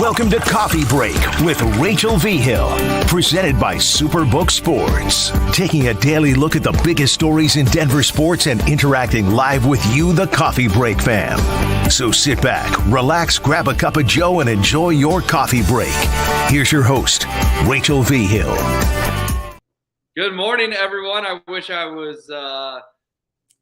Welcome to Coffee Break with Rachel Vigil, presented by Superbook Sports. Taking a daily look at the biggest stories in Denver sports and interacting live with you, the Coffee Break fam. So sit back, relax, grab a cup of joe, and enjoy your coffee break. Here's your host, Rachel Vigil. Good morning, everyone. I wish I was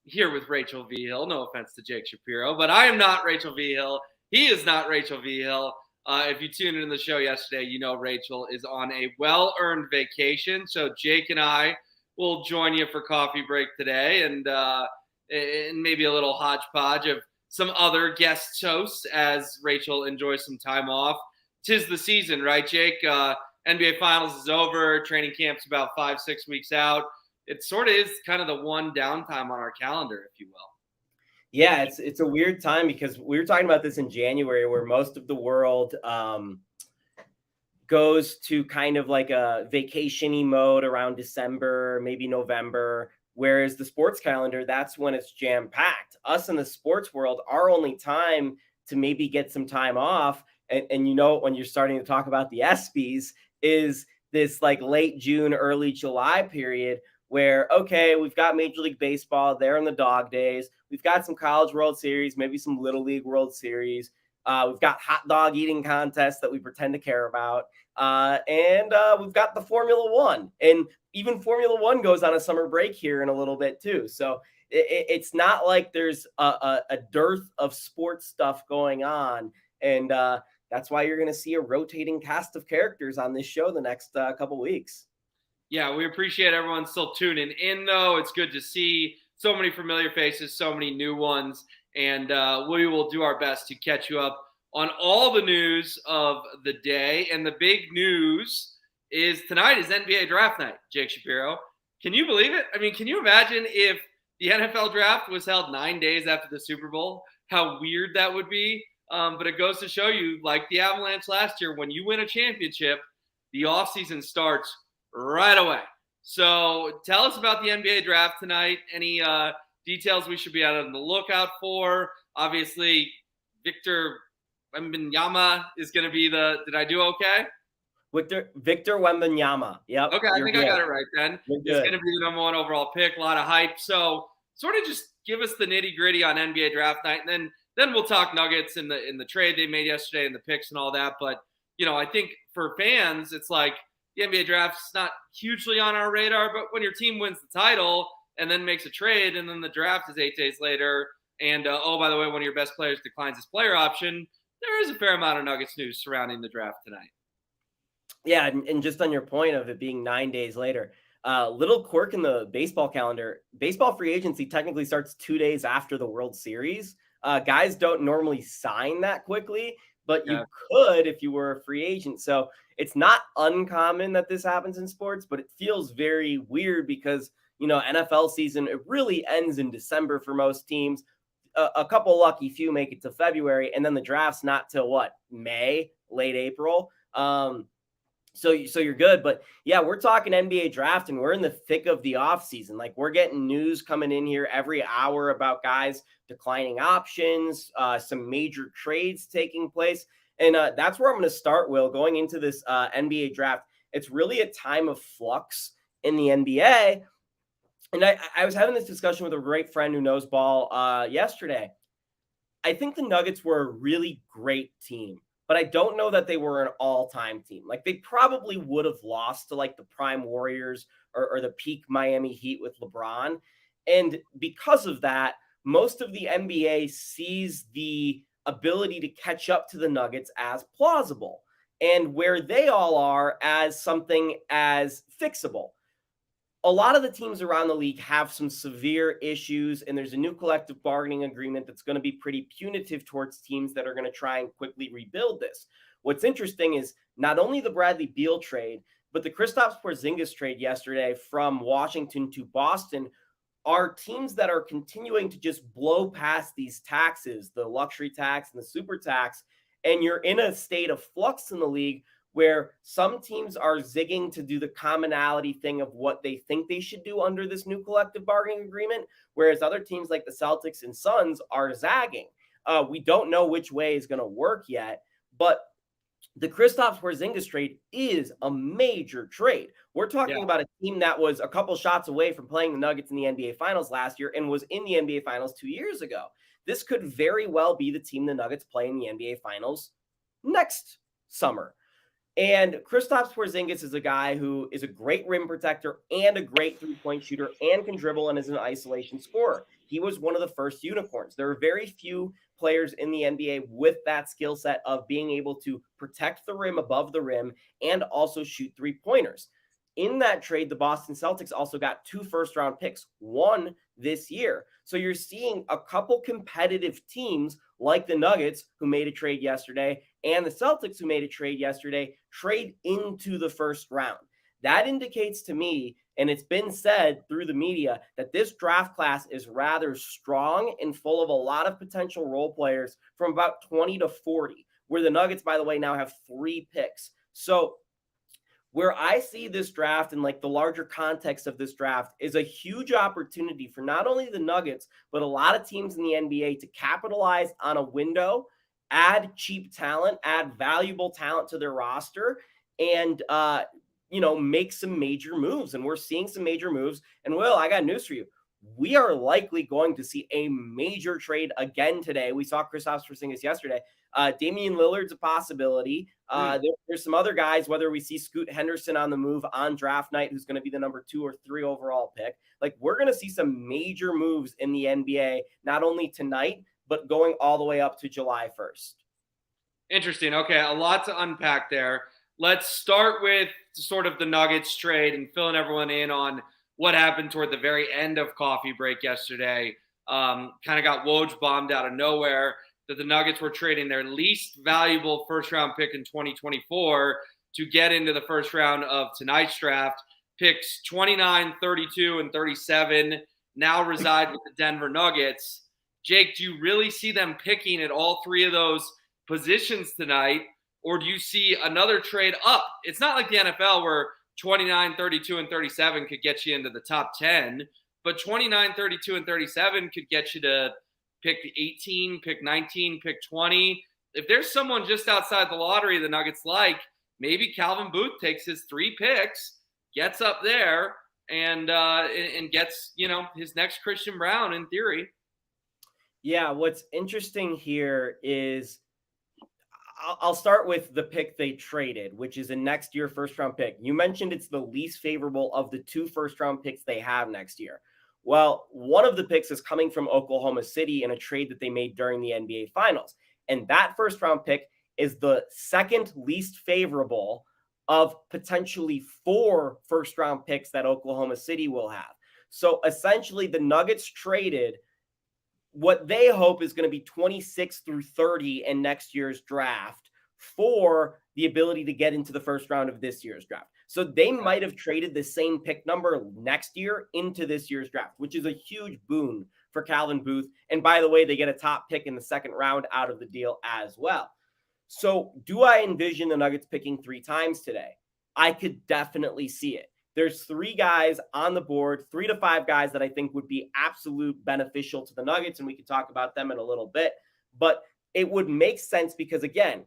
here with Rachel Vigil. No offense to Jake Shapiro, but I am not Rachel Vigil. He is not Rachel Vigil. If you tuned in the show yesterday, you know Rachel is on a well-earned vacation. So Jake and I will join you for coffee break today, and maybe a little hodgepodge of some other guest hosts as Rachel enjoys some time off. 'Tis the season, right, Jake? NBA Finals is over. Training camp's about 5-6 weeks out. It sort of is kind of the one downtime on our calendar, if you will. Yeah, it's a weird time because we were talking about this in January where most of the world goes to kind of like a vacation-y mode around December, maybe November, whereas the sports calendar, that's when it's jam-packed. Us in the sports world, our only time to maybe get some time off, and you know when you're starting to talk about the ESPYs, is this like late June, early July period where, okay, we've got Major League Baseball, they're in the dog days. We've got some College World Series, maybe some Little League World Series. We've got hot dog eating contests that we pretend to care about. And we've got the Formula One. And even Formula One goes on a summer break here in a little bit too. So it's not like there's a dearth of sports stuff going on. And that's why you're going to see a rotating cast of characters on this show the next couple weeks. Yeah, we appreciate everyone still tuning in, though. It's good to see so many familiar faces, so many new ones, and we will do our best to catch you up on all the news of the day. And the big news is tonight is NBA draft night, Jake Shapiro. Can you believe it? I mean, can you imagine if the NFL draft was held 9 days after the Super Bowl? How weird that would be. But it goes to show you, like the Avalanche last year, when you win a championship, the offseason starts right away. So tell us about the NBA draft tonight. Any details we should be on the lookout for? Obviously, Victor Wembanyama is going to be did I do okay? Victor Wembanyama. Yep. Okay, I think I got it right then. He's going to be the number one overall pick. A lot of hype. So sort of just give us the nitty gritty on NBA draft night, and then we'll talk Nuggets in the trade they made yesterday and the picks and all that. But, you know, I think for fans, it's like the NBA draft's not hugely on our radar, but when your team wins the title and then makes a trade and then the draft is 8 days later and, oh, by the way, one of your best players declines his player option, there is a fair amount of Nuggets news surrounding the draft tonight. Yeah, and just on your point of it being 9 days later, little quirk in the baseball calendar, baseball free agency technically starts 2 days after the World Series. Guys don't normally sign that quickly, but you could if you were a free agent. So it's not uncommon that this happens in sports, but it feels very weird because, you know, NFL season, it really ends in December for most teams. A couple lucky few make it to February, and then the draft's not till May, late April. So you're good. But yeah, we're talking NBA draft and we're in the thick of the off season. Like we're getting news coming in here every hour about guys declining options, some major trades taking place. And that's where I'm going to start, Will, going into this NBA draft. It's really a time of flux in the NBA. And I was having this discussion with a great friend who knows ball yesterday. I think the Nuggets were a really great team, but I don't know that they were an all-time team. Like they probably would have lost to like the prime Warriors or the peak Miami Heat with LeBron. And because of that, most of the NBA sees the ability to catch up to the Nuggets as plausible and where they all are as something as fixable. A lot of the teams around the league have some severe issues, and there's a new collective bargaining agreement that's going to be pretty punitive towards teams that are going to try and quickly rebuild this. What's interesting is not only the Bradley Beal trade, but the Kristaps Porzingis trade yesterday from Washington to Boston are teams that are continuing to just blow past these taxes, the luxury tax and the super tax, and you're in a state of flux in the league where some teams are zigging to do the commonality thing of what they think they should do under this new collective bargaining agreement, whereas other teams like the Celtics and Suns are zagging. We don't know which way is going to work yet, but the Kristaps Porzingis trade is a major trade. We're talking about a team that was a couple shots away from playing the Nuggets in the NBA Finals last year and was in the NBA Finals 2 years ago. This could very well be the team the Nuggets play in the NBA Finals next summer. And Kristaps Porzingis is a guy who is a great rim protector and a great three-point shooter and can dribble and is an isolation scorer. He was one of the first unicorns. There are very few players in the NBA with that skill set of being able to protect the rim above the rim and also shoot three-pointers. In that trade, the Boston Celtics also got 2 first-round picks, one this year. So you're seeing a couple competitive teams like the Nuggets, who made a trade yesterday, and the Celtics, who made a trade yesterday, trade into the first round. That indicates to me, and it's been said through the media, that this draft class is rather strong and full of a lot of potential role players from about 20 to 40, where the Nuggets, by the way, now have 3 picks. So where I see this draft and like the larger context of this draft is a huge opportunity for not only the Nuggets, but a lot of teams in the NBA to capitalize on a window, add cheap talent, add valuable talent to their roster, and, make some major moves. And we're seeing some major moves. And Will, I got news for you. We are likely going to see a major trade again today. We saw Kristaps Porzingis yesterday. Damian Lillard's a possibility. There's some other guys, whether we see Scoot Henderson on the move on draft night, who's going to be the number 2 or 3 overall pick. Like, we're going to see some major moves in the NBA, not only tonight, but going all the way up to July 1st. Interesting. Okay, a lot to unpack there. Let's start with sort of the Nuggets trade and filling everyone in on what happened toward the very end of coffee break yesterday. Kind of got Woj bombed out of nowhere that the Nuggets were trading their least valuable first-round pick in 2024 to get into the first round of tonight's draft. Picks 29, 32, and 37 now reside with the Denver Nuggets. Jake, do you really see them picking at all 3 of those positions tonight, or do you see another trade up? It's not like the NFL where 29, 32, and 37 could get you into the top 10, but 29, 32, and 37 could get you to pick 18, pick 19, pick 20. If there's someone just outside the lottery the Nuggets like, maybe Calvin Booth takes his 3 picks, gets up there, and gets, his next Christian Braun in theory. Yeah, what's interesting here is I'll start with the pick they traded, which is a next year first-round pick. You mentioned it's the least favorable of the 2 first-round picks they have next year. Well, one of the picks is coming from Oklahoma City in a trade that they made during the NBA Finals. And that first-round pick is the second least favorable of potentially 4 first-round picks that Oklahoma City will have. So essentially, the Nuggets traded what they hope is going to be 26 through 30 in next year's draft for the ability to get into the first round of this year's draft. So they might have traded the same pick number next year into this year's draft, which is a huge boon for Calvin Booth. And by the way, they get a top pick in the second round out of the deal as well. So do I envision the Nuggets picking 3 times today? I could definitely see it. There's 3 guys on the board, 3 to 5 guys that I think would be absolute beneficial to the Nuggets, and we can talk about them in a little bit. But it would make sense because, again,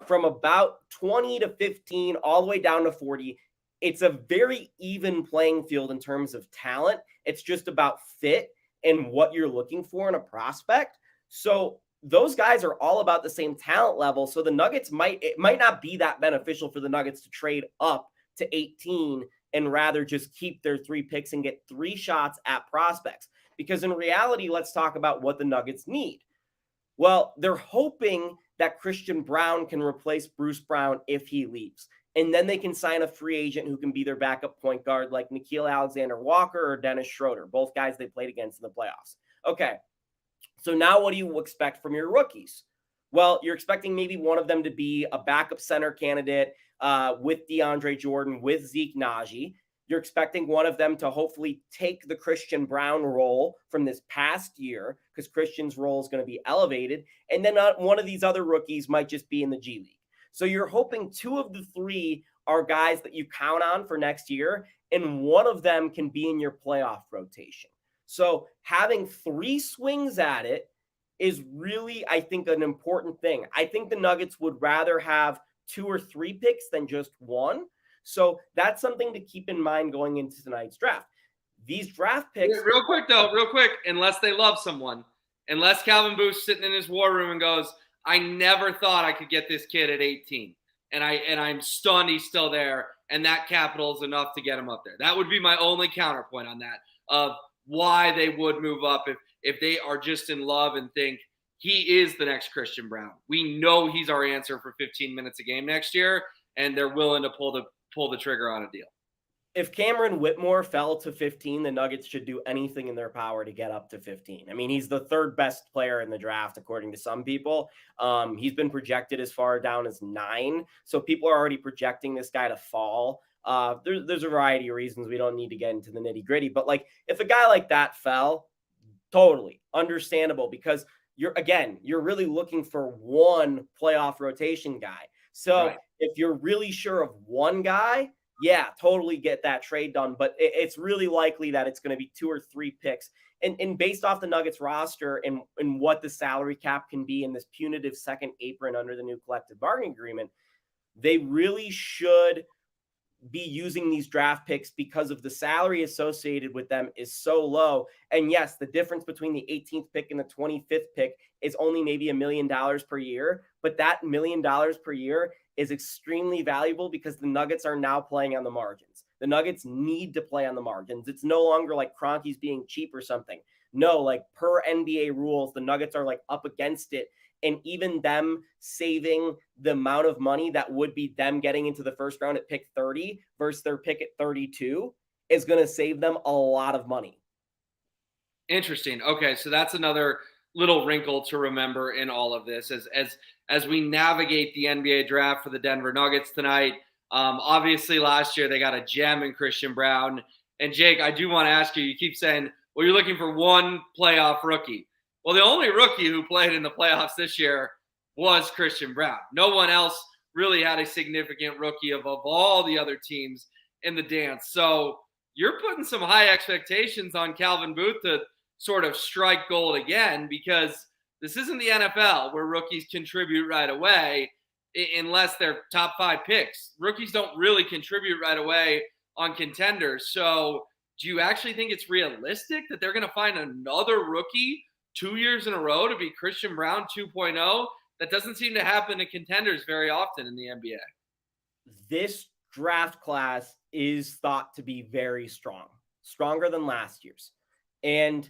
from about 20 to 15 all the way down to 40, it's a very even playing field in terms of talent. It's just about fit and what you're looking for in a prospect. So those guys are all about the same talent level. So the Nuggets it might not be that beneficial for the Nuggets to trade up to 18 and rather just keep their 3 picks and get 3 shots at prospects. Because in reality, let's talk about what the Nuggets need. Well, they're hoping that Christian Braun can replace Bruce Brown if he leaves. And then they can sign a free agent who can be their backup point guard like Nickeil Alexander-Walker or Dennis Schroeder, both guys they played against in the playoffs. Okay, so now what do you expect from your rookies? Well, you're expecting maybe one of them to be a backup center candidate with DeAndre Jordan, with Zeke Naji. You're expecting one of them to hopefully take the Christian Braun role from this past year because Christian's role is going to be elevated. And then one of these other rookies might just be in the G League. So you're hoping 2 of the 3 are guys that you count on for next year, and one of them can be in your playoff rotation. So having 3 swings at it is really, I think, an important thing. I think the Nuggets would rather have 2 or 3 picks than just one. So that's something to keep in mind going into tonight's draft. These draft picks. Real quick, unless they love someone, unless Calvin Booth's sitting in his war room and goes, I never thought I could get this kid at 18. And I'm stunned he's still there, and that capital is enough to get him up there. That would be my only counterpoint on that, of why they would move up if they are just in love and think he is the next Christian Braun. We know he's our answer for 15 minutes a game next year, and they're willing to pull the trigger on a deal. If Cameron Whitmore fell to 15, the Nuggets should do anything in their power to get up to 15. I mean, he's the third best player in the draft, according to some people. He's been projected as far down as 9. So people are already projecting this guy to fall. There's a variety of reasons. We don't need to get into the nitty gritty, but like if a guy like that fell, totally understandable, because you're really looking for one playoff rotation guy. So right. If you're really sure of one guy, yeah, totally get that trade done. But it's really likely that it's going to be 2 or 3 picks. And based off the Nuggets roster and what the salary cap can be in this punitive second apron under the new collective bargaining agreement, they really should be using these draft picks because of the salary associated with them is so low. And yes, the difference between the 18th pick and the 25th pick is only maybe $1 million per year. But that $1 million per year is extremely valuable because the Nuggets are now playing on the margins. The Nuggets need to play on the margins. It's no longer like Kroenke's being cheap or something. No, like per NBA rules, the Nuggets are like up against it. And even them saving the amount of money that would be them getting into the first round at pick 30 versus their pick at 32 is going to save them a lot of money. Interesting. Okay, so that's another little wrinkle to remember in all of this as we navigate the NBA draft for the Denver Nuggets tonight. Obviously, last year they got a gem in Christian Braun. And Jake, I do want to ask you, you keep saying, well, you're looking for one playoff rookie. Well, the only rookie who played in the playoffs this year was Christian Braun. No one else really had a significant rookie of all the other teams in the dance. So you're putting some high expectations on Calvin Booth to sort of strike gold again, because this isn't the NFL where rookies contribute right away unless they're top 5 picks. Rookies don't really contribute right away on contenders. So do you actually think it's realistic that they're going to find another rookie 2 years in a row to be Christian Braun 2.0? That doesn't seem to happen to contenders very often in the NBA. This draft class is thought to be very strong, stronger than last year's. And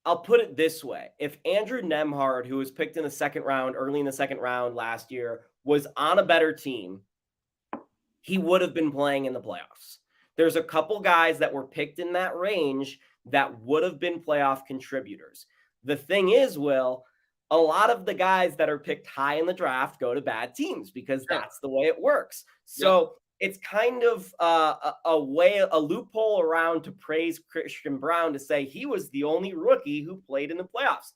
I'll put it this way. If Andrew Nembhard, who was picked in the second round, early in the second round last year, was on a better team, he would have been playing in the playoffs. There's a couple guys that were picked in that range that would have been playoff contributors. The thing is, Will, a lot of the guys that are picked high in the draft go to bad teams because that's the way it works. So it's kind of a loophole around to praise Christian Braun to say he was the only rookie who played in the playoffs.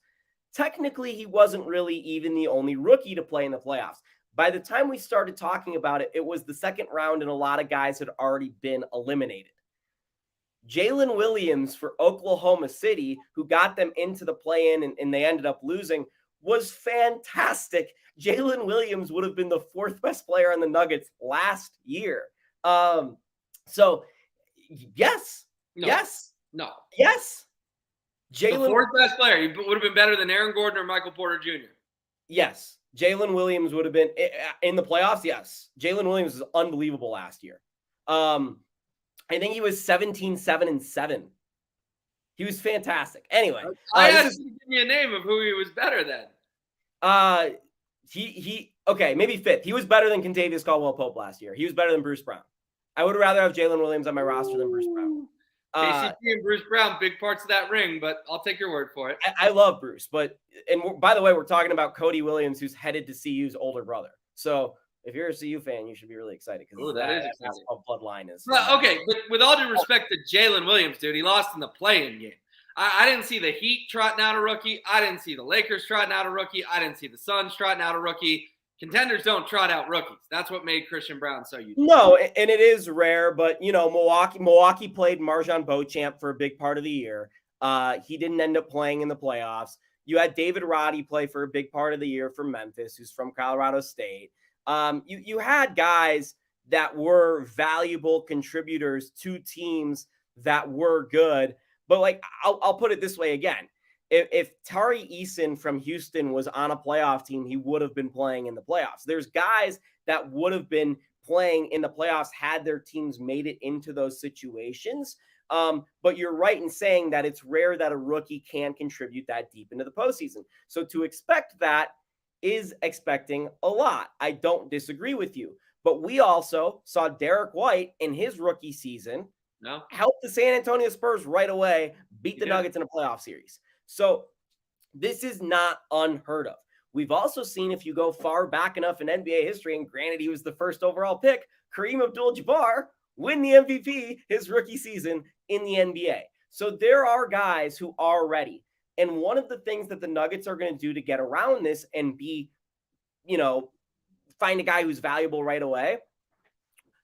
Technically, he wasn't really even the only rookie to play in the playoffs. By the time we started talking about it, it was the second round and a lot of guys had already been eliminated. Jalen Williams for Oklahoma City, who got them into the play-in and they ended up losing, was fantastic. Jalen Williams would have been the 4th best player on the Nuggets last year. So, yes. No. Yes. Jalen, the 4th best player. He would have been better than Aaron Gordon or Michael Porter Jr. Yes. Jalen Williams would have been in the playoffs. Yes. Jalen Williams was unbelievable last year. I think he was 17-7-7. He was fantastic. Anyway, I asked you to give me a name of who he was better than. Okay, maybe 5th. He was better than Kentavious Caldwell-Pope last year. He was better than Bruce Brown. I would rather have Jalen Williams on my roster than Bruce Brown. KCP and Bruce Brown, big parts of that ring, but I'll take your word for it. I love Bruce, by the way, we're talking about Cody Williams, who's headed to CU's older brother. So if you're a CU fan, you should be really excited because that's how bloodline is. Well, okay, but with all due respect to Jalen Williams, dude, he lost in the play-in game. I didn't see the Heat trotting out a rookie. I didn't see the Lakers trotting out a rookie. I didn't see the Suns trotting out a rookie. Contenders don't trot out rookies. That's what made Christian Braun so unique. No, and it is rare, but, Milwaukee played Marjan Beauchamp for a big part of the year. He didn't end up playing in the playoffs. You had David Roddy play for a big part of the year for Memphis, who's from Colorado State. You had guys that were valuable contributors to teams that were good. But like, I'll put it this way again. If Tari Eason from Houston was on a playoff team, he would have been playing in the playoffs. There's guys that would have been playing in the playoffs had their teams made it into those situations. But you're right in saying that it's rare that a rookie can contribute that deep into the postseason. So to expect that is expecting a lot. I don't disagree with you. But we also saw Derek White in his rookie season help the San Antonio Spurs right away, beat the Nuggets in a playoff series. So this is not unheard of. We've also seen, if you go far back enough in NBA history, and granted he was the first overall pick, Kareem Abdul-Jabbar win the MVP his rookie season in the NBA. So there are guys who are ready. And one of the things that the Nuggets are going to do to get around this and be, find a guy who's valuable right away.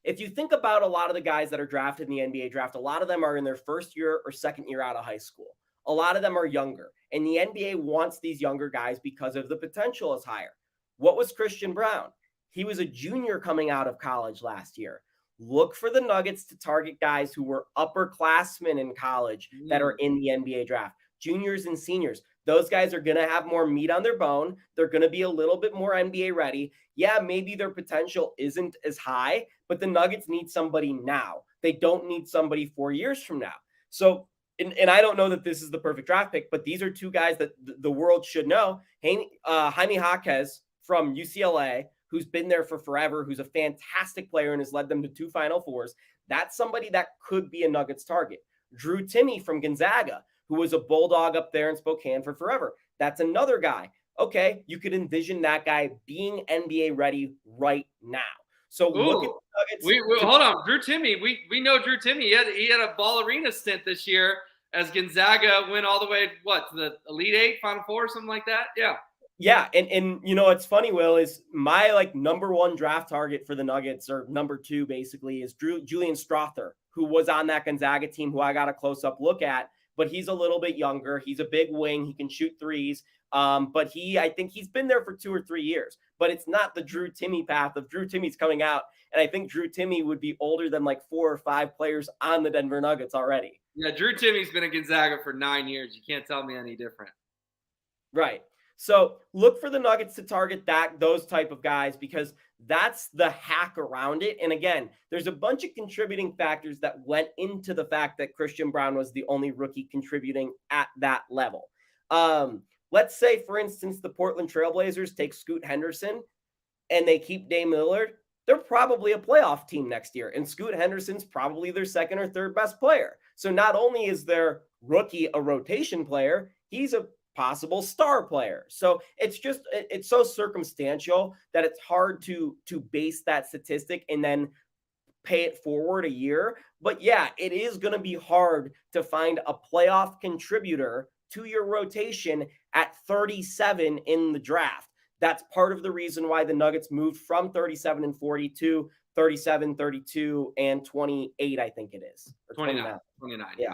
If you think about a lot of the guys that are drafted in the NBA draft, a lot of them are in their first year or second year out of high school. A lot of them are younger, and the NBA wants these younger guys because of the potential is higher. What was Christian Braun? He was a junior coming out of college last year. Look for the Nuggets to target guys who were upperclassmen in college that are in the NBA draft, juniors and seniors. Those guys are going to have more meat on their bone. They're going to be a little bit more NBA ready. Yeah, maybe their potential isn't as high, but the Nuggets need somebody now. They don't need somebody 4 years from now. So, and I don't know that this is the perfect draft pick, but these are two guys that the world should know. Jaime Jaquez from UCLA, who's been there for forever, who's a fantastic player and has led them to 2 Final Fours. That's somebody that could be a Nuggets target. Drew Timme from Gonzaga, who was a Bulldog up there in Spokane for forever. That's another guy. Okay, you could envision that guy being NBA ready right now. So look at the Nuggets. Hold on, Drew Timme. We know Drew Timme. He had a Ball Arena stint this year as Gonzaga went all the way to the Elite Eight, Final Four, something like that. Yeah. Yeah, and it's funny, Will, is my number 1 draft target for the Nuggets, or number 2 basically, is Julian Strawther, who was on that Gonzaga team, who I got a close-up look at. But he's a little bit younger. He's a big wing. He can shoot threes. But I think he's been there for 2 or 3 years. But it's not the Drew Timme path of Drew Timme's coming out. And I think Drew Timme would be older than 4 or 5 players on the Denver Nuggets already. Yeah, Drew Timme's been at Gonzaga for 9 years. You can't tell me any different. Right. So look for the Nuggets to target those type of guys, because that's the hack around it. And again, there's a bunch of contributing factors that went into the fact that Christian Braun was the only rookie contributing at that level. Let's say, for instance, the Portland Trailblazers take Scoot Henderson and they keep Dame Lillard. They're probably a playoff team next year. And Scoot Henderson's probably their second or third best player. So not only is their rookie a rotation player, he's a possible star player. So it's so circumstantial that it's hard to base that statistic and then pay it forward a year. But yeah, it is going to be hard to find a playoff contributor to your rotation at 37 in the draft. That's part of the reason why the Nuggets moved from 37 and 40 to 37, 32, and 28, I think it is. Or 29. Yeah.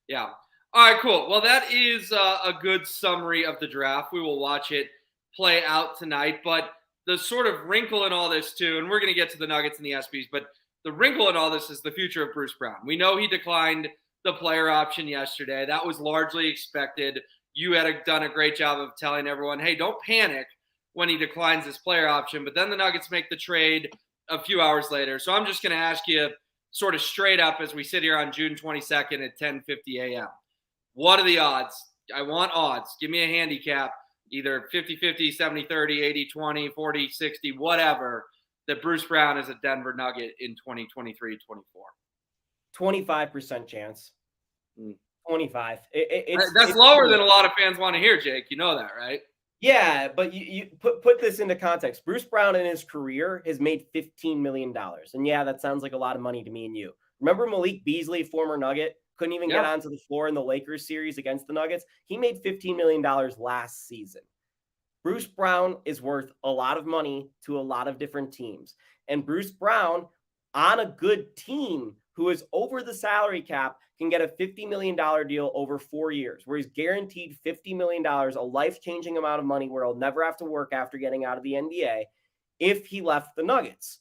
Yeah. All right, cool. Well, that is a good summary of the draft. We will watch it play out tonight. But the sort of wrinkle in all this, too, and we're going to get to the Nuggets and the ESPYs, but the wrinkle in all this is the future of Bruce Brown. We know he declined the player option yesterday. That was largely expected. You had done a great job of telling everyone, hey, don't panic when he declines his player option. But then the Nuggets make the trade a few hours later. So I'm just going to ask you sort of straight up as we sit here on June 22nd at 10:50 a.m. What are the odds? I want odds. Give me a handicap, either 50-50, 70-30, 80-20, 40-60, whatever, that Bruce Brown is a Denver Nugget in 2023-24. 25% chance. 25. That's lower than a lot of fans want to hear, Jake. You know that, right? Yeah, but you put this into context. Bruce Brown in his career has made $15 million. And yeah, that sounds like a lot of money to me and you. Remember Malik Beasley, former Nugget? Couldn't even get onto the floor in the Lakers series against the Nuggets. He made $15 million last season. Bruce Brown is worth a lot of money to a lot of different teams. And Bruce Brown, on a good team who is over the salary cap, can get a $50 million deal over 4 years, where he's guaranteed $50 million, a life-changing amount of money where he'll never have to work after getting out of the NBA. if he left the Nuggets.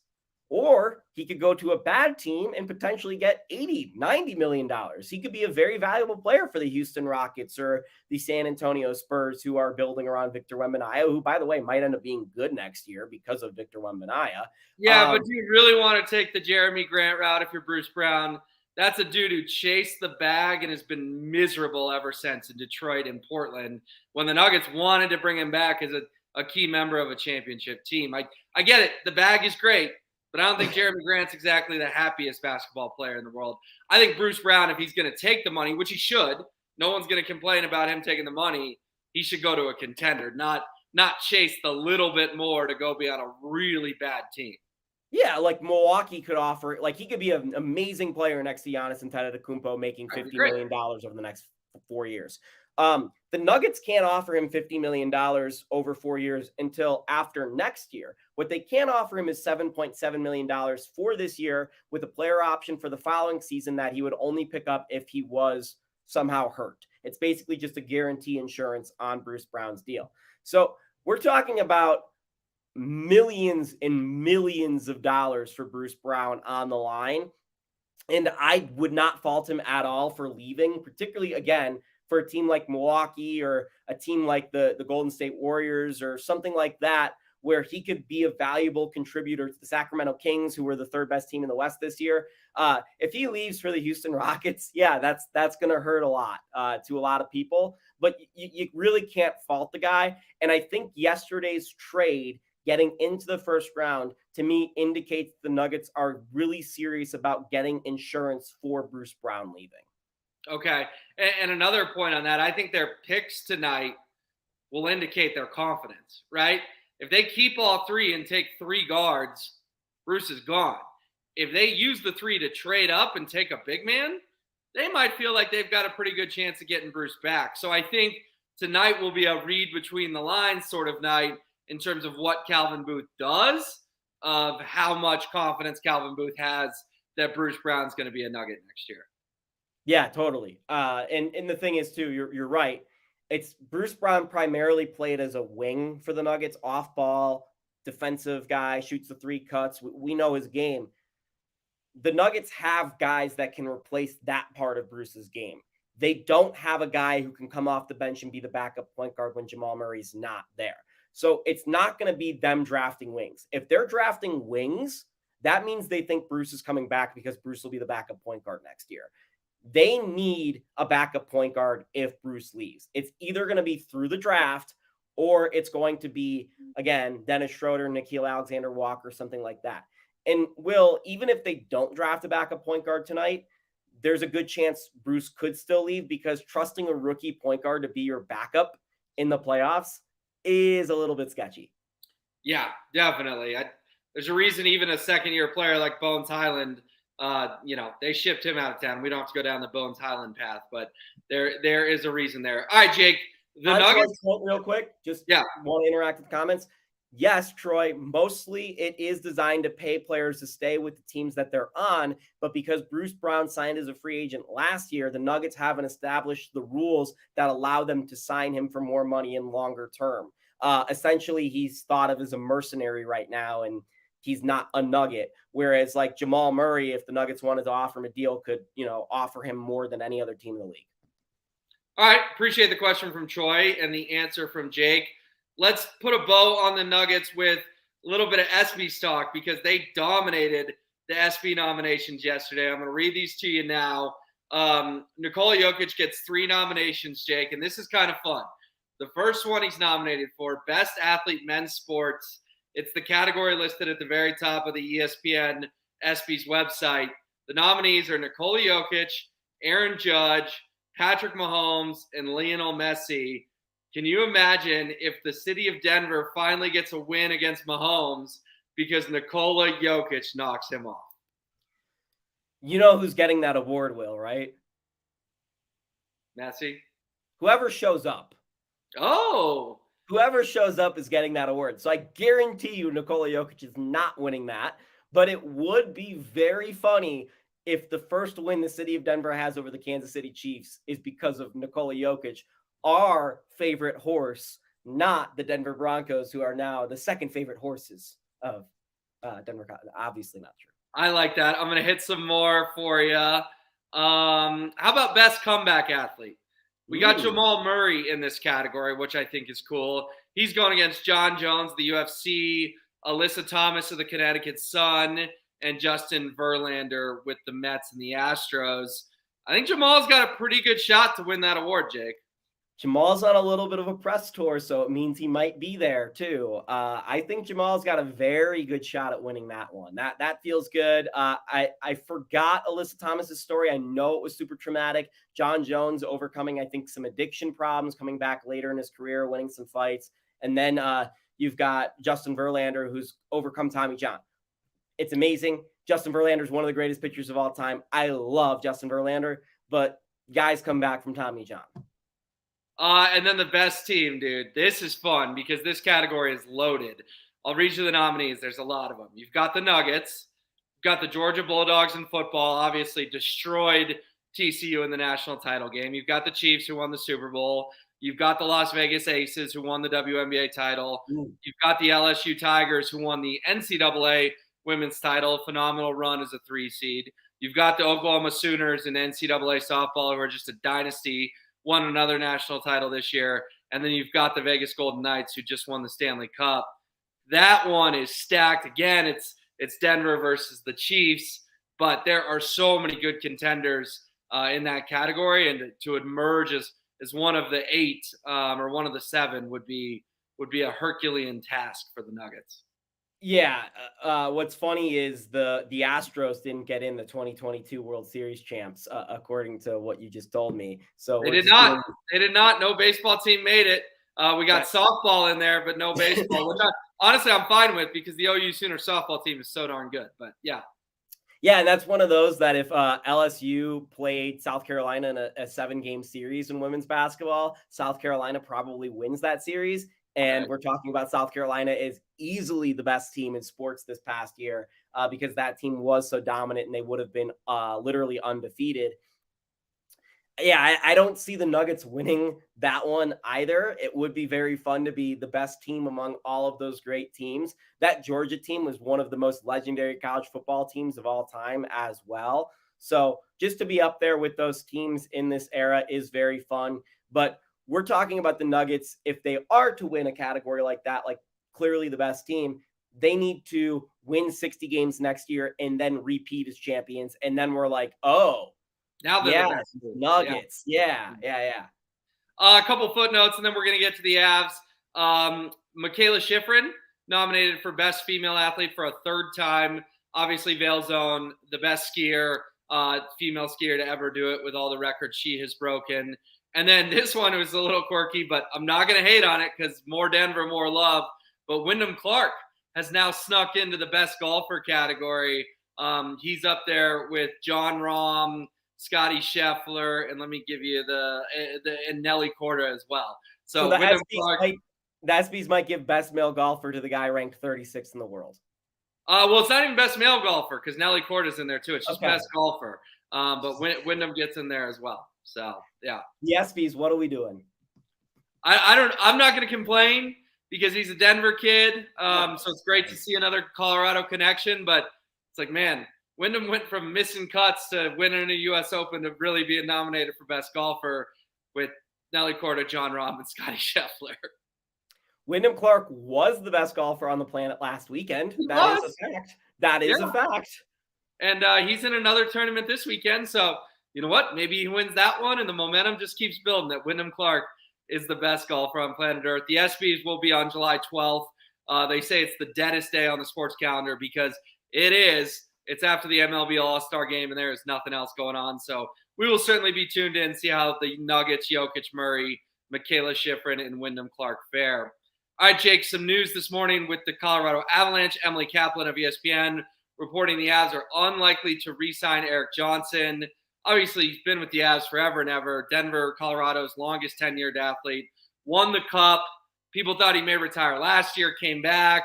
Or he could go to a bad team and potentially get $80-90 million. He could be a very valuable player for the Houston Rockets or the San Antonio Spurs, who are building around Victor Wembanyama, who, by the way, might end up being good next year because of Victor Wembanyama. Yeah, but do you really want to take the Jeremy Grant route if you're Bruce Brown? That's a dude who chased the bag and has been miserable ever since in Detroit and Portland when the Nuggets wanted to bring him back as a key member of a championship team. I get it. The bag is great. But I don't think Jeremy Grant's exactly the happiest basketball player in the world. I think Bruce Brown, if he's going to take the money, which he should, no one's going to complain about him taking the money. He should go to a contender, not chase the little bit more to go be on a really bad team. Yeah, like Milwaukee could offer, like he could be an amazing player next to Giannis Antetokounmpo, making $50 million over the next 4 years. The Nuggets can't offer him $50 million over 4 years until after next year. What they can offer him is $7.7 million for this year with a player option for the following season that he would only pick up if he was somehow hurt. It's basically just a guarantee insurance on Bruce Brown's deal. So we're talking about millions and millions of dollars for Bruce Brown on the line. And I would not fault him at all for leaving, particularly, again, for a team like Milwaukee or a team like the Golden State Warriors or something like that, where he could be a valuable contributor to the Sacramento Kings, who were the third best team in the West this year. If he leaves for the Houston Rockets, yeah, that's going to hurt a lot to a lot of people, but you really can't fault the guy. And I think yesterday's trade getting into the first round, to me, indicates the Nuggets are really serious about getting insurance for Bruce Brown leaving. Okay. And another point on that, I think their picks tonight will indicate their confidence, right? If they keep all three and take 3 guards, Bruce is gone. If they use the 3 to trade up and take a big man, they might feel like they've got a pretty good chance of getting Bruce back. So I think tonight will be a read between the lines sort of night in terms of what Calvin Booth does, of how much confidence Calvin Booth has that Bruce Brown's going to be a Nugget next year. Yeah, totally. And the thing is, too, you're right. It's Bruce Brown primarily played as a wing for the Nuggets, off ball, defensive guy, shoots the 3 cuts. We know his game. The Nuggets have guys that can replace that part of Bruce's game. They don't have a guy who can come off the bench and be the backup point guard when Jamal Murray's not there. So it's not going to be them drafting wings. If they're drafting wings, that means they think Bruce is coming back because Bruce will be the backup point guard next year. They need a backup point guard if Bruce leaves. It's either going to be through the draft or it's going to be, again, Dennis Schroeder, Nickeil Alexander-Walker, something like that. And Will, even if they don't draft a backup point guard tonight, there's a good chance Bruce could still leave, because trusting a rookie point guard to be your backup in the playoffs is a little bit sketchy. Yeah, definitely. There's a reason even a second-year player like Bones Highland, they shipped him out of town. We don't have to go down the Bones Highland path, but there is a reason there. All right, Jake, the Nuggets. Real quick, want to interact with the comments. Yes, Troy, mostly it is designed to pay players to stay with the teams that they're on, but because Bruce Brown signed as a free agent last year, the Nuggets haven't established the rules that allow them to sign him for more money in longer term. Essentially, he's thought of as a mercenary right now, and he's not a Nugget. Whereas like Jamal Murray, if the Nuggets wanted to offer him a deal, could, offer him more than any other team in the league. All right. Appreciate the question from Troy and the answer from Jake. Let's put a bow on the Nuggets with a little bit of ESPY talk, because they dominated the ESPY nominations yesterday. I'm going to read these to you now. Nikola Jokic gets 3 nominations, Jake, and this is kind of fun. The first one he's nominated for Best Athlete Men's Sports. It's the category listed at the very top of the ESPN ESPY's website. The nominees are Nikola Jokic, Aaron Judge, Patrick Mahomes, and Lionel Messi. Can you imagine if the city of Denver finally gets a win against Mahomes because Nikola Jokic knocks him off? You know who's getting that award, Will, right? Messi? Whoever shows up. Oh! Whoever shows up is getting that award. So I guarantee you Nikola Jokic is not winning that, but it would be very funny if the first win the city of Denver has over the Kansas City Chiefs is because of Nikola Jokic, our favorite horse, not the Denver Broncos, who are now the second favorite horses of Denver. Obviously not true. I like that. I'm going to hit some more for you. How about best comeback athlete? We got Jamal Murray in this category, which I think is cool. He's going against John Jones, the UFC, Alyssa Thomas of the Connecticut Sun, and Justin Verlander with the Mets and the Astros. I think Jamal's got a pretty good shot to win that award, Jake. Jamal's on a little bit of a press tour, so it means he might be there too. I think Jamal's got a very good shot at winning that one. That feels good. I forgot Alyssa Thomas's story. I know it was super traumatic. John Jones overcoming, I think, some addiction problems, coming back later in his career, winning some fights. And then you've got Justin Verlander, who's overcome Tommy John. It's amazing. Justin Verlander is one of the greatest pitchers of all time. I love Justin Verlander, but guys come back from Tommy John. And then the best team, dude. This is fun because this category is loaded. I'll read you the nominees. There's a lot of them. You've got the Nuggets. You've got the Georgia Bulldogs in football, obviously destroyed TCU in the national title game. You've got the Chiefs who won the Super Bowl. You've got the Las Vegas Aces who won the WNBA title. You've got the LSU Tigers who won the NCAA women's title. Phenomenal run as a 3 seed. You've got the Oklahoma Sooners in NCAA softball who are just a dynasty. Won another national title this year. And then you've got the Vegas Golden Knights who just won the Stanley Cup. That one is stacked. Again, it's Denver versus the Chiefs, but there are so many good contenders in that category. And to emerge as one of the 8 or one of the 7 would be a Herculean task for the Nuggets. Yeah. What's funny is the Astros didn't get in the 2022 World Series champs, according to what you just told me. So they did not. They did not. No baseball team made it. We got softball in there, but no baseball. Which honestly, I'm fine with because the OU Sooner softball team is so darn good. But yeah. Yeah, and that's one of those that if LSU played South Carolina in a 7-game series in women's basketball, South Carolina probably wins that series. And we're talking about South Carolina is easily the best team in sports this past year because that team was so dominant and they would have been literally undefeated. Yeah, I don't see the Nuggets winning that one either. It would be very fun to be the best team among all of those great teams. That Georgia team was one of the most legendary college football teams of all time as well. So just to be up there with those teams in this era is very fun. But we're talking about the Nuggets. If they are to win a category like that, like clearly the best team, they need to win 60 games next year and then repeat as champions. And then we're like, oh, now they're the best. Nuggets. Yeah. A couple footnotes, and then we're going to get to the Avs. Michaela Schifrin, nominated for Best Female Athlete for a 3rd time. Obviously, Vail Zone, the best skier, female skier to ever do it with all the records she has broken. And then this one was a little quirky, but I'm not going to hate on it because more Denver, more love. But Wyndham Clark has now snuck into the best golfer category. He's up there with John Rahm, Scotty Scheffler, and let me give you and Nelly Korda as well. So the ESPYs might give best male golfer to the guy ranked 36th in the world. Well, it's not even best male golfer because Nelly Korda's in there too. It's just best golfer. But Wyndham gets in there as well. So yeah. The ESPYs, what are we doing? I'm not going to complain because he's a Denver kid. So it's great to see another Colorado connection. But it's like, man, Wyndham went from missing cuts to winning a U.S. Open to really being nominated for best golfer with Nelly Korda, John Rahm, and Scotty Scheffler. Wyndham Clark was the best golfer on the planet last weekend. That is a fact. That is a fact. And he's in another tournament this weekend. So you know what? Maybe he wins that one, and the momentum just keeps building that Wyndham Clark is the best golfer on planet Earth. The ESPYs will be on July 12th. They say it's the deadest day on the sports calendar because it is. It's after the MLB All-Star game, and there is nothing else going on. So we will certainly be tuned in, see how the Nuggets, Jokic, Murray, Michaela Schifrin, and Wyndham Clark fare. All right, Jake, some news this morning with the Colorado Avalanche. Emily Kaplan of ESPN reporting the Avs are unlikely to re-sign Eric Johnson. Obviously, he's been with the Avs forever and ever. Denver, Colorado's longest tenured athlete. Won the Cup. People thought he may retire last year, came back.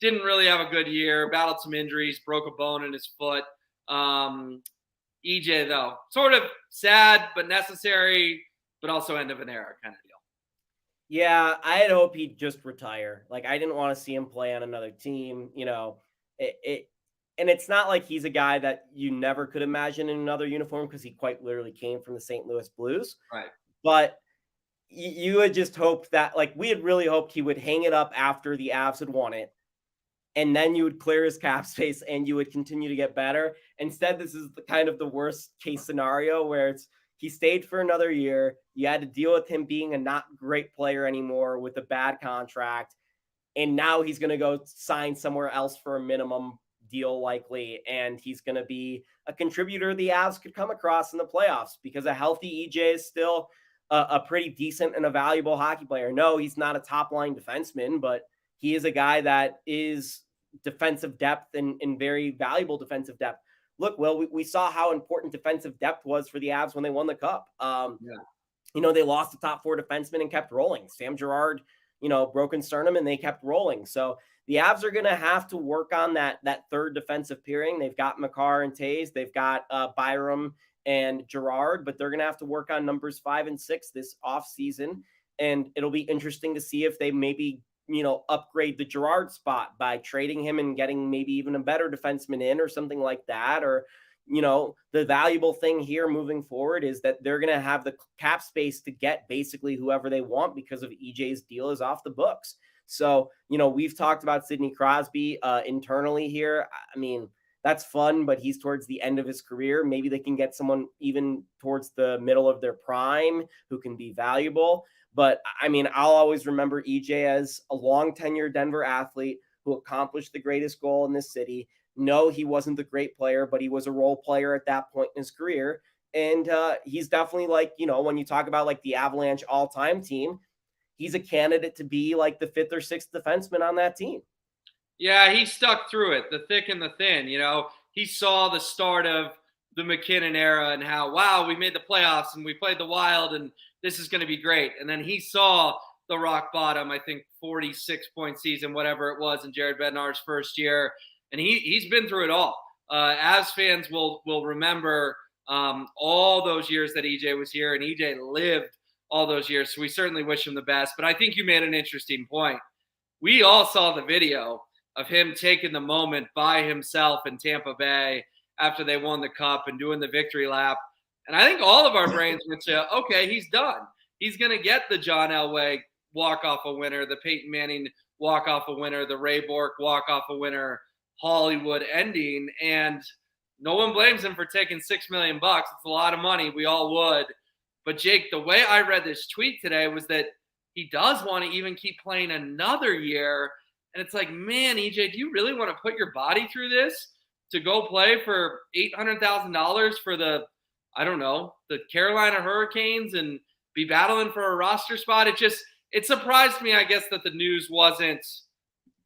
Didn't really have a good year. Battled some injuries. Broke a bone in his foot. EJ, though, sort of sad but necessary, but also end of an era kind of deal. Yeah, I'd hope he'd just retire. Like, I didn't want to see him play on another team. And it's not like he's a guy that you never could imagine in another uniform because he quite literally came from the St. Louis Blues. Right. But you had just hoped that, like, we had really hoped he would hang it up after the Avs had won it, and then you would clear his cap space and you would continue to get better. Instead, this is the kind of the worst case scenario where he stayed for another year. You had to deal with him being a not great player anymore with a bad contract. And now he's going to go sign somewhere else for a minimum deal likely. And he's going to be a contributor the Avs could come across in the playoffs because a healthy EJ is still a pretty decent and a valuable hockey player. No, he's not a top line defenseman, but he is a guy that is defensive depth and very valuable defensive depth. Look, Will, we saw how important defensive depth was for the Avs when they won the Cup. They lost the top four defensemen and kept rolling. Sam Girard, broken sternum, and they kept rolling. So the Avs are going to have to work on that third defensive pairing. They've got Makar and Taves. They've got Byram and Girard, but they're going to have to work on numbers 5 and 6 this offseason. And it'll be interesting to see if they maybe upgrade the Girard spot by trading him and getting maybe even a better defenseman in or something like that. Or, the valuable thing here moving forward is that they're going to have the cap space to get basically whoever they want because of EJ's deal is off the books. So, we've talked about Sidney Crosby internally here. I mean, that's fun, but he's towards the end of his career. Maybe they can get someone even towards the middle of their prime who can be valuable. But I mean, I'll always remember EJ as a long tenure Denver athlete who accomplished the greatest goal in this city. No, he wasn't the great player, but he was a role player at that point in his career. And he's definitely when you talk about like the Avalanche all-time team, he's a candidate to be like the 5th or 6th defenseman on that team. Yeah, he stuck through it, the thick and the thin. He saw the start of the MacKinnon era and how, wow, we made the playoffs and we played the Wild and this is going to be great. And then he saw the rock bottom, I think 46-point season, whatever it was in Jared Bednar's first year. And he's been through it all. As fans will remember all those years that EJ was here, and EJ lived all those years. So we certainly wish him the best. But I think you made an interesting point. We all saw the video of him taking the moment by himself in Tampa Bay after they won the Cup and doing the victory lap. And I think all of our brains went to, okay, he's done. He's going to get the John Elway walk-off a winner, the Peyton Manning walk-off a winner, the Ray Bourque walk-off a winner, Hollywood ending. And no one blames him for taking $6 million. It's a lot of money. We all would. But Jake, the way I read this tweet today was that he does want to even keep playing another year. And it's like, man, EJ, do you really want to put your body through this to go play for $800,000 for the Carolina Hurricanes and be battling for a roster spot? It surprised me, I guess, that the news wasn't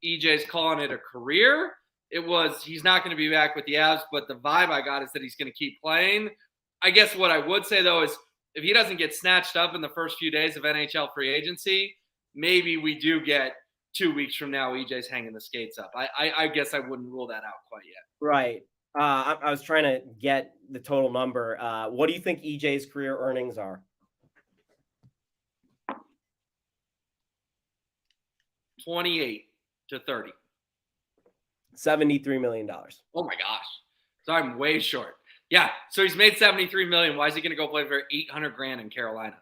EJ's calling it a career. It was he's not going to be back with the Avs, but the vibe I got is that he's going to keep playing. I guess what I would say, though, is if he doesn't get snatched up in the first few days of NHL free agency, maybe we do get 2 weeks from now EJ's hanging the skates up. I guess I wouldn't rule that out quite yet. Right. I was trying to get the total number. What do you think EJ's career earnings are? 28 to 30. $73 million. Oh my gosh. So I'm way short. Yeah. So he's made $73 million. Why is he going to go play for $800,000 in Carolina?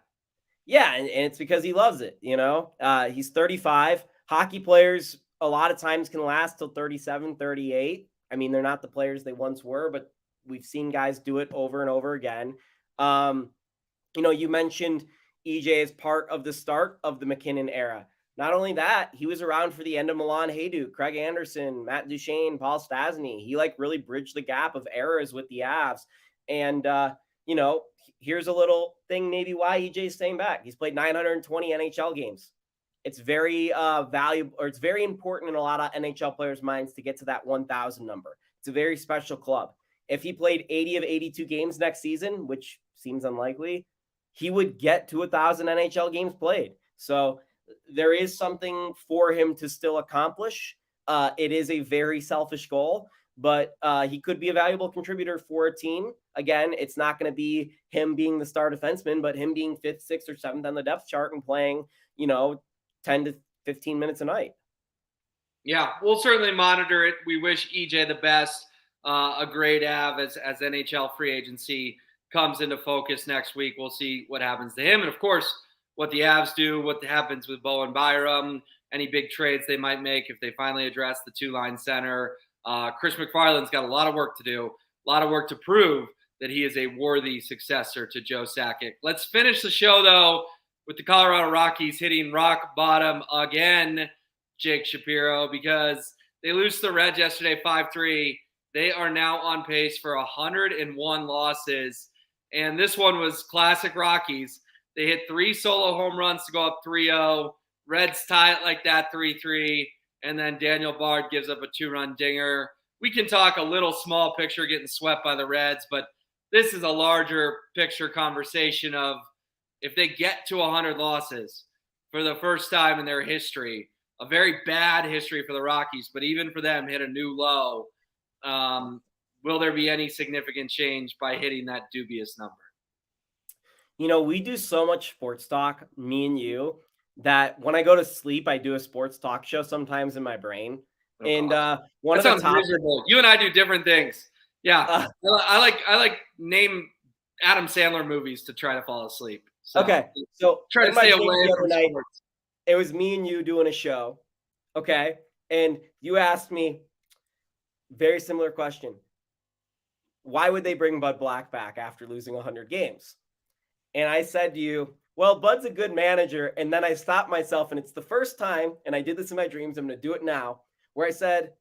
Yeah. And it's because he loves it. He's 35. Hockey players a lot of times can last till 37, 38. I mean, they're not the players they once were, but we've seen guys do it over and over again. You mentioned EJ as part of the start of the MacKinnon era. Not only that, he was around for the end of Milan Hajduk, Craig Anderson, Matt Duchene, Paul Stastny. He really bridged the gap of eras with the Avs. And, here's a little thing maybe why EJ's staying back. He's played 920 NHL games. It's very valuable, or it's very important in a lot of NHL players' minds to get to that 1,000 number. It's a very special club. If he played 80 of 82 games next season, which seems unlikely, he would get to 1,000 NHL games played. So there is something for him to still accomplish. It is a very selfish goal, but he could be a valuable contributor for a team. Again, it's not going to be him being the star defenseman, but him being 5th, 6th, or 7th on the depth chart and playing, 10 to 15 minutes a night. Yeah, we'll certainly monitor it. We wish EJ the best. A great Av as NHL free agency comes into focus next week. We'll see what happens to him. And of course, what the Avs do, what happens with Bowen Byram, any big trades they might make if they finally address the two-line center. Chris McFarland's got a lot of work to do, a lot of work to prove that he is a worthy successor to Joe Sakic. Let's finish the show, though, with the Colorado Rockies hitting rock bottom again, Jake Shapiro, because they lose to the Reds yesterday 5-3. They are now on pace for 101 losses. And this one was classic Rockies. They hit 3 solo home runs to go up 3-0. Reds tie it like that 3-3. And then Daniel Bard gives up a 2-run dinger. We can talk a little small picture getting swept by the Reds, but this is a larger picture conversation of if they get to 100 losses for the first time in their history, a very bad history for the Rockies, but even for them hit a new low. Will there be any significant change by hitting that dubious number? We do so much sports talk, me and you, that when I go to sleep, I do a sports talk show sometimes in my brain. Oh, and one that of the top miserable. You and I do different things. Yeah, I like name Adam Sandler movies to try to fall asleep. So okay, so try to stay away from night, sports. It was me and you doing a show, okay? And you asked me very similar question. Why would they bring Bud Black back after losing 100 games? And I said to you, well, Bud's a good manager. And then I stopped myself, and it's the first time, and I did this in my dreams, I'm going to do it now, where I said,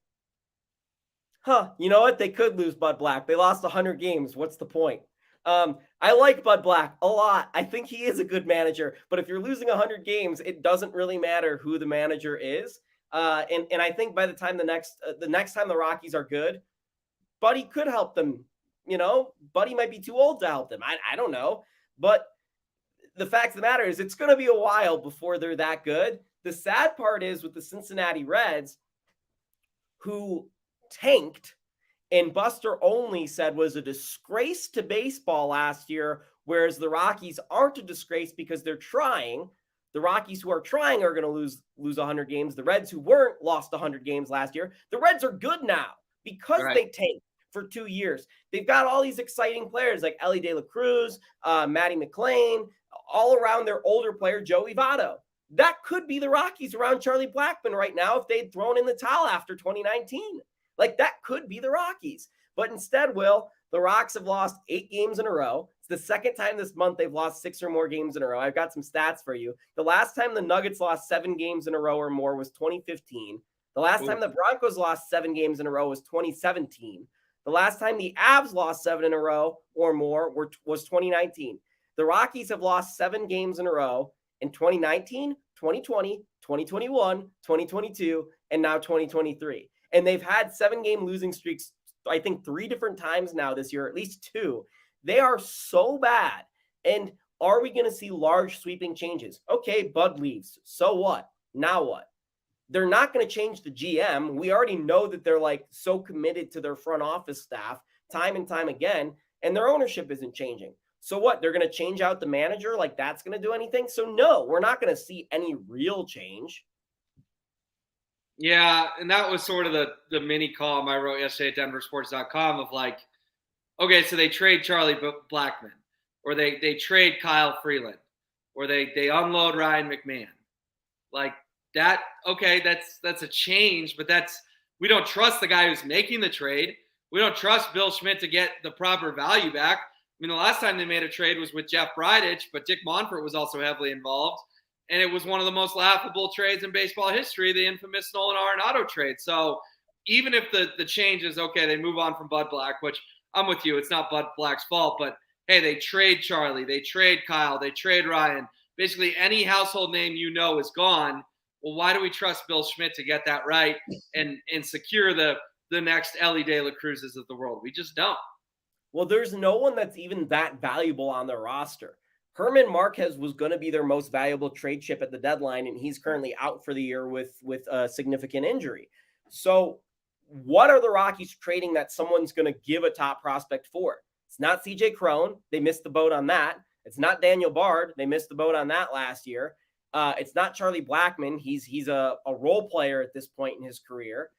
you know what? They could lose Bud Black. They lost 100 games. What's the point? I like Bud Black a lot. I think he is a good manager. But if you're losing 100 games, it doesn't really matter who the manager is. And I think by the time the next time the Rockies are good, Buddy could help them. Buddy might be too old to help them. I don't know. But the fact of the matter is it's going to be a while before they're that good. The sad part is with the Cincinnati Reds, who tanked and Buster Olney said was a disgrace to baseball last year, whereas the Rockies aren't a disgrace because they're trying. The Rockies who are trying are going to lose 100 games. The Reds who weren't lost 100 games last year. The Reds are good now because they tanked for 2 years. They've got all these exciting players like Elly De La Cruz, Matty McLean, all around their older player, Joey Votto. That could be the Rockies around Charlie Blackmon right now if they'd thrown in the towel after 2019. Like, that could be the Rockies. But instead, Will, the Rocks have lost 8 games in a row. It's the second time this month they've lost 6 or more games in a row. I've got some stats for you. The last time the Nuggets lost 7 games in a row or more was 2015. The last time the Broncos lost 7 games in a row was 2017. The last time the Avs lost 7 in a row or more was 2019. The Rockies have lost 7 games in a row in 2019, 2020, 2021, 2022, and now 2023. And they've had 7-game losing streaks, I think 3 different times now this year, at least 2. They are so bad. And are we going to see large sweeping changes? Okay, Bud leaves. So what? Now what? They're not going to change the GM. We already know that they're like so committed to their front office staff time and time again, and their ownership isn't changing. So what? They're going to change out the manager? Like that's going to do anything? So no, we're not going to see any real change. Yeah, and that was sort of the mini column I wrote yesterday at denversports.com of like, okay, so they trade Charlie Blackmon, or they trade Kyle Freeland, or they unload Ryan McMahon. Like that, okay, that's a change, but we don't trust the guy who's making the trade. We don't trust Bill Schmidt to get the proper value back. I mean, the last time they made a trade was with Jeff Bridich, but Dick Monfort was also heavily involved. And it was one of the most laughable trades in baseball history, the infamous Nolan Arenado trade. So even if the change is, okay, they move on from Bud Black, which I'm with you, it's not Bud Black's fault, but hey, they trade Charlie, they trade Kyle, they trade Ryan. Basically any household name is gone. Well, why do we trust Bill Schmidt to get that right and secure the next Elly De La Cruzes of the world? We just don't. Well, there's no one that's even that valuable on their roster. Herman Marquez was going to be their most valuable trade chip at the deadline, and he's currently out for the year with a significant injury. So what are the Rockies trading that someone's going to give a top prospect for? It's not CJ Cron. They missed the boat on that. It's not Daniel Bard. They missed the boat on that last year. It's not Charlie Blackmon. He's a role player at this point in his career.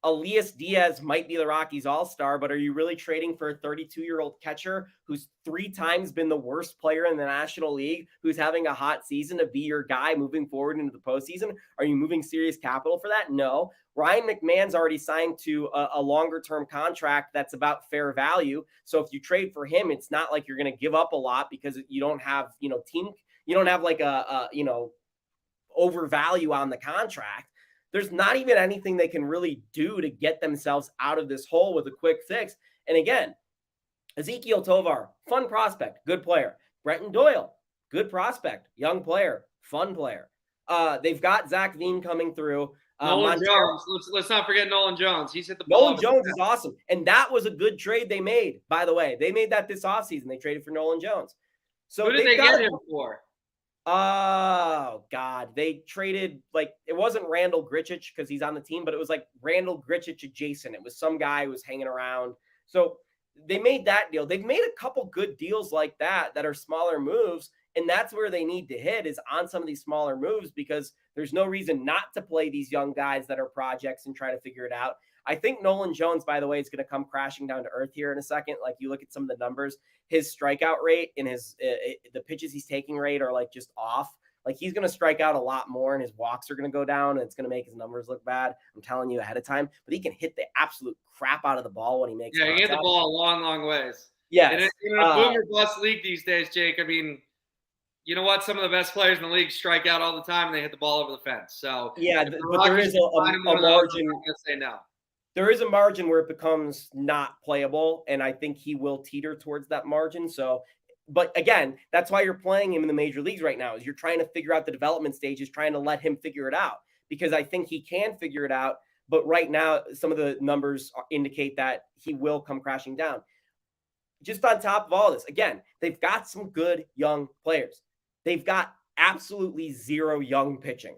Elias Diaz might be the Rockies all-star, but are you really trading for a 32-year-old catcher who's 3 times been the worst player in the National League, who's having a hot season to be your guy moving forward into the postseason? Are you moving serious capital for that? No. Ryan McMahon's already signed to a longer-term contract that's about fair value. So if you trade for him, it's not like you're going to give up a lot because you don't have, you don't have like a overvalue on the contract. There's not even anything they can really do to get themselves out of this hole with a quick fix. And again, Ezekiel Tovar, fun prospect, good player. Brenton Doyle, good prospect, young player, fun player. They've got Zach Veen coming through. Nolan Jones. Let's not forget Nolan Jones. He's hit the ball. Nolan Jones is awesome. And that was a good trade they made, by the way. They made that this offseason. They traded for Nolan Jones. So who did they get him for? Oh, God. They traded, it wasn't Randall Grichuk because he's on the team, but it was like Randall Grichuk adjacent. It was some guy who was hanging around. So they made that deal. They've made a couple good deals like that are smaller moves, and that's where they need to hit is on some of these smaller moves because there's no reason not to play these young guys that are projects and try to figure it out. I think Nolan Jones, by the way, is going to come crashing down to earth here in a second. Like you look at some of the numbers, his strikeout rate and the pitches he's taking rate are just off. Like he's going to strike out a lot more and his walks are going to go down and it's going to make his numbers look bad. I'm telling you ahead of time, but he can hit the absolute crap out of the ball when he makes he hit the ball a long, long ways. Yeah. In a boomer bust league these days, Jake, I mean, you know what? Some of the best players in the league strike out all the time and they hit the ball over the fence. So yeah, but there is a margin. I'm going to say no. There is a margin where it becomes not playable, and I think he will teeter towards that margin. So, but again, that's why you're playing him in the major leagues right now is you're trying to figure out the development stages, trying to let him figure it out because I think he can figure it out. But right now, some of the numbers indicate that he will come crashing down. Just on top of all this, again, they've got some good young players. They've got absolutely zero young pitching.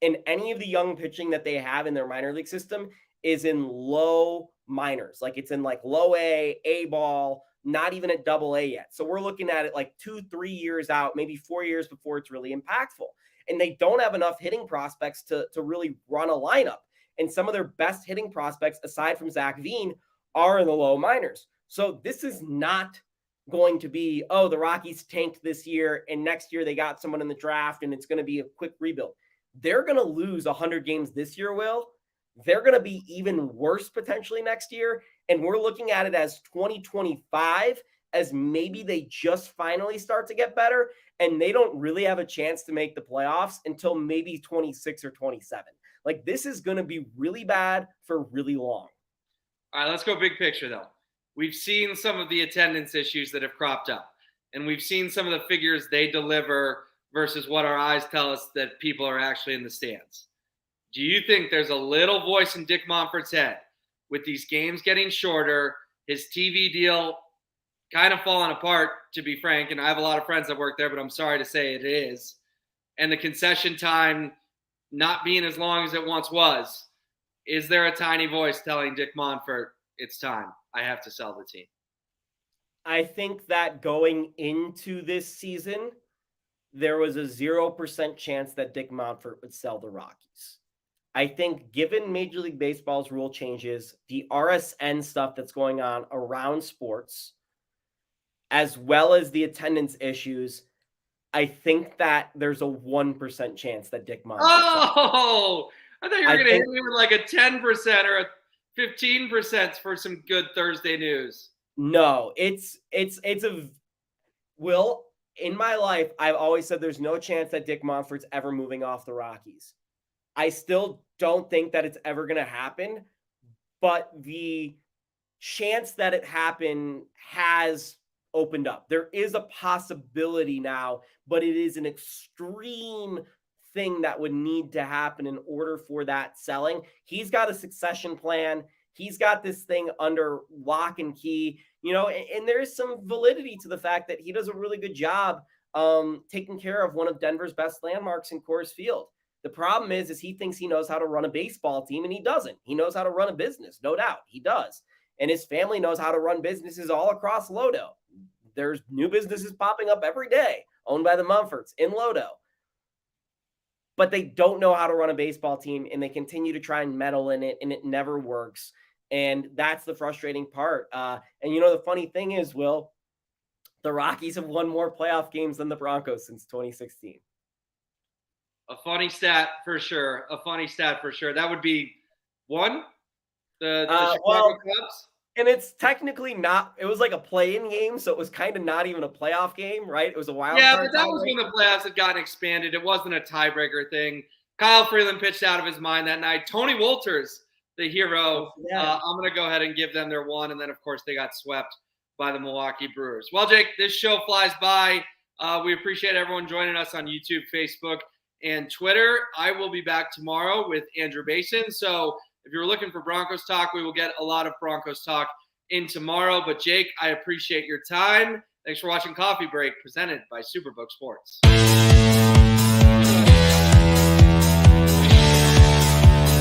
And any of the young pitching that they have in their minor league system is in low minors. Like it's in low A ball, not even at double A yet. So we're looking at it 2-3 years out, maybe 4 years before it's really impactful. And they don't have enough hitting prospects to really run a lineup. And some of their best hitting prospects, aside from Zach Veen, are in the low minors. So this is not going to be, the Rockies tanked this year and next year they got someone in the draft and it's going to be a quick rebuild. They're going to lose 100 games this year, Will. They're going to be even worse potentially next year. And we're looking at it as 2025 as maybe they just finally start to get better. And they don't really have a chance to make the playoffs until maybe 26 or 27. This is going to be really bad for really long. All right, let's go big picture though. We've seen some of the attendance issues that have cropped up. And we've seen some of the figures they deliver versus what our eyes tell us that people are actually in the stands. Do you think there's a little voice in Dick Monfort's head with these games getting shorter, his TV deal kind of falling apart, to be frank, and I have a lot of friends that work there, but I'm sorry to say it is, and the concession time not being as long as it once was? Is there a tiny voice telling Dick Monfort, it's time, I have to sell the team? I think that going into this season, there was a 0% chance that Dick Monfort would sell the Rockies. I think given Major League Baseball's rule changes, the RSN stuff that's going on around sports, as well as the attendance issues, I think that there's a 1% chance that Dick Monfort. Oh, I thought you were going to hit me with a 10% or a 15% for some good Thursday news. No, it's Will, in my life, I've always said there's no chance that Dick Monfort's ever moving off the Rockies. I still don't think that it's ever going to happen, but the chance that it happen has opened up. There is a possibility now, but it is an extreme thing that would need to happen in order for that selling. He's got a succession plan. He's got this thing under lock and key, and there is some validity to the fact that he does a really good job taking care of one of Denver's best landmarks in Coors Field. The problem is he thinks he knows how to run a baseball team, and he doesn't. He knows how to run a business, no doubt. He does. And his family knows how to run businesses all across Lodo. There's new businesses popping up every day owned by the Monforts in Lodo. but they don't know how to run a baseball team, and they continue to try and meddle in it, and it never works. And that's the frustrating part. And the funny thing is, Will, the Rockies have won more playoff games than the Broncos since 2016. A funny stat for sure. That would be one, the Chicago Cubs. And it's technically not. It was like a play-in game, so it was kind of not even a playoff game, right? It was a wild card. Yeah, but that was when the playoffs had gotten expanded. It wasn't a tiebreaker thing. Kyle Freeland pitched out of his mind that night. Tony Wolters, the hero. Yeah. I'm going to go ahead and give them their one, and then, of course, they got swept by the Milwaukee Brewers. Well, Jake, this show flies by. We appreciate everyone joining us on YouTube, Facebook, and Twitter. I will be back tomorrow with Andrew Basin. So if you're looking for Broncos talk, we will get a lot of Broncos talk in tomorrow. But Jake, I appreciate your time. Thanks for watching Coffee Break, presented by Superbook Sports.